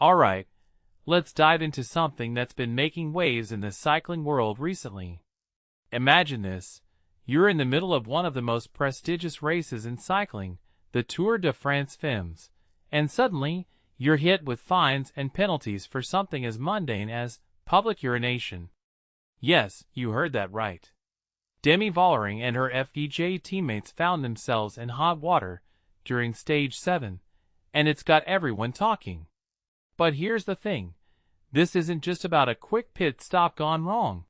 Alright, let's dive into something that's been making waves in the cycling world recently. Imagine this. You're in the middle of one of the most prestigious races in cycling, the Tour de France Femmes, and suddenly, you're hit with fines and penalties for something as mundane as public urination. Yes, you heard that right. Demi Vollering and her FDJ teammates found themselves in hot water during Stage 7, and it's got everyone talking. But here's the thing. This isn't just about a quick pit stop gone wrong.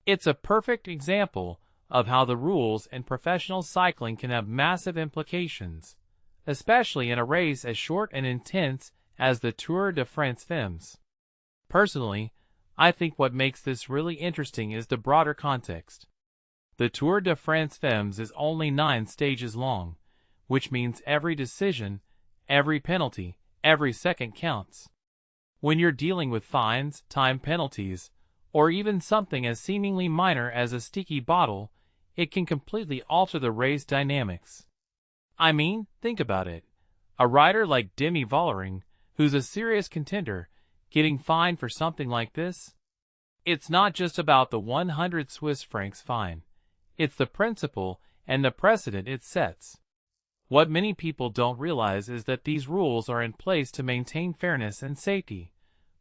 It's a perfect example of how the rules in professional cycling can have massive implications, especially in a race as short and intense as the Tour de France Femmes. Personally, I think what makes this really interesting is the broader context. The Tour de France Femmes is only 9 stages long, which means every decision, every penalty, every second counts. When you're dealing with fines, time penalties, or even something as seemingly minor as a sticky bottle, it can completely alter the race dynamics. I mean, think about it. A rider like Demi Vollering, who's a serious contender, getting fined for something like this? It's not just about the 100 Swiss francs fine. It's the principle and the precedent it sets. What many people don't realize is that these rules are in place to maintain fairness and safety,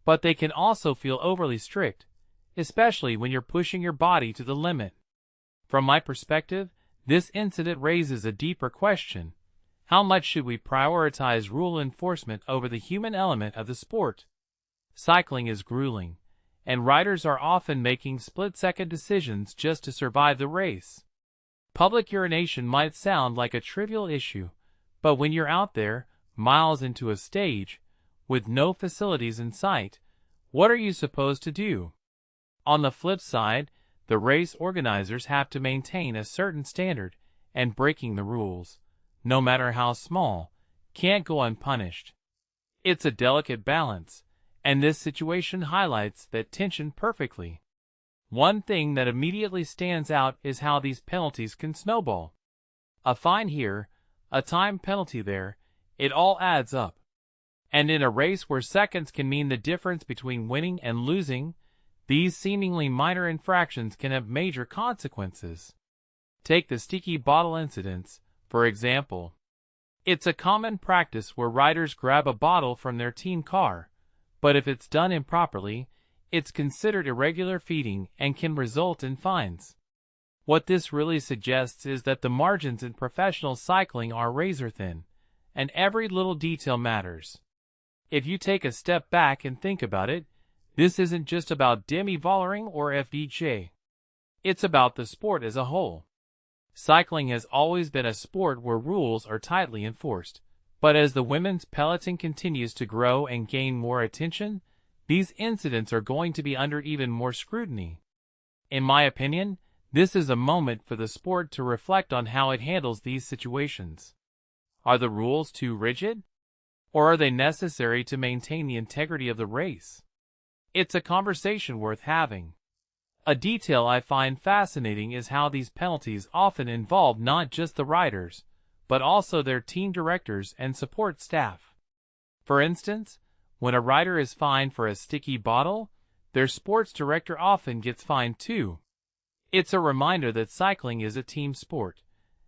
but they can also feel overly strict, especially when you're pushing your body to the limit. From my perspective, this incident raises a deeper question. How much should we prioritize rule enforcement over the human element of the sport? Cycling is grueling, and riders are often making split-second decisions just to survive the race. Public urination might sound like a trivial issue, but when you're out there, miles into a stage, with no facilities in sight, what are you supposed to do? On the flip side, the race organizers have to maintain a certain standard, and breaking the rules, no matter how small, can't go unpunished. It's a delicate balance, and this situation highlights that tension perfectly. One thing that immediately stands out is how these penalties can snowball. A fine here, a time penalty there, it all adds up. And in a race where seconds can mean the difference between winning and losing, these seemingly minor infractions can have major consequences. Take the sticky bottle incidents, for example. It's a common practice where riders grab a bottle from their team car, but if it's done improperly, it's considered irregular feeding and can result in fines. What this really suggests is that the margins in professional cycling are razor-thin, and every little detail matters. If you take a step back and think about it, this isn't just about Demi Vollering or FDJ. It's about the sport as a whole. Cycling has always been a sport where rules are tightly enforced, but as the women's peloton continues to grow and gain more attention, these incidents are going to be under even more scrutiny. In my opinion, this is a moment for the sport to reflect on how it handles these situations. Are the rules too rigid? Or are they necessary to maintain the integrity of the race? It's a conversation worth having. A detail I find fascinating is how these penalties often involve not just the riders, but also their team directors and support staff. For instance, when a rider is fined for a sticky bottle, their sports director often gets fined too. It's a reminder that cycling is a team sport,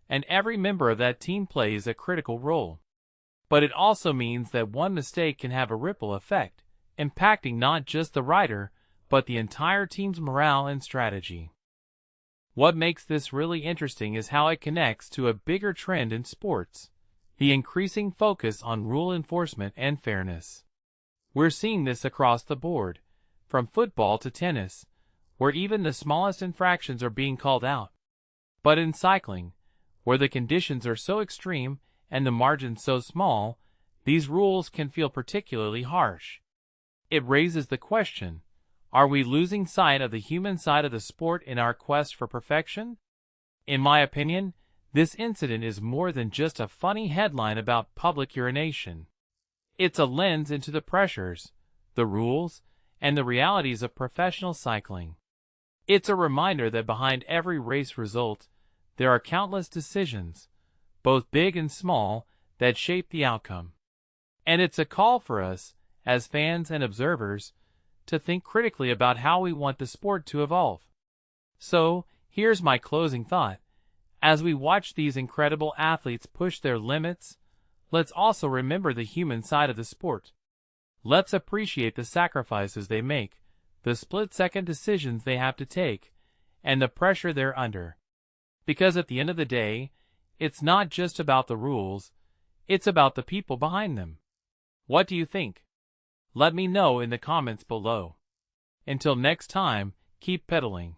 and every member of that team plays a critical role. But it also means that one mistake can have a ripple effect, impacting not just the rider, but the entire team's morale and strategy. What makes this really interesting is how it connects to a bigger trend in sports, the increasing focus on rule enforcement and fairness. We're seeing this across the board, from football to tennis, where even the smallest infractions are being called out. But in cycling, where the conditions are so extreme and the margins so small, these rules can feel particularly harsh. It raises the question, are we losing sight of the human side of the sport in our quest for perfection? In my opinion, this incident is more than just a funny headline about public urination. It's a lens into the pressures, the rules, and the realities of professional cycling. It's a reminder that behind every race result, there are countless decisions, both big and small, that shape the outcome. And it's a call for us, as fans and observers, to think critically about how we want the sport to evolve. So, here's my closing thought. As we watch these incredible athletes push their limits, let's also remember the human side of the sport. Let's appreciate the sacrifices they make, the split-second decisions they have to take, and the pressure they're under. Because at the end of the day, it's not just about the rules, it's about the people behind them. What do you think? Let me know in the comments below. Until next time, keep pedaling.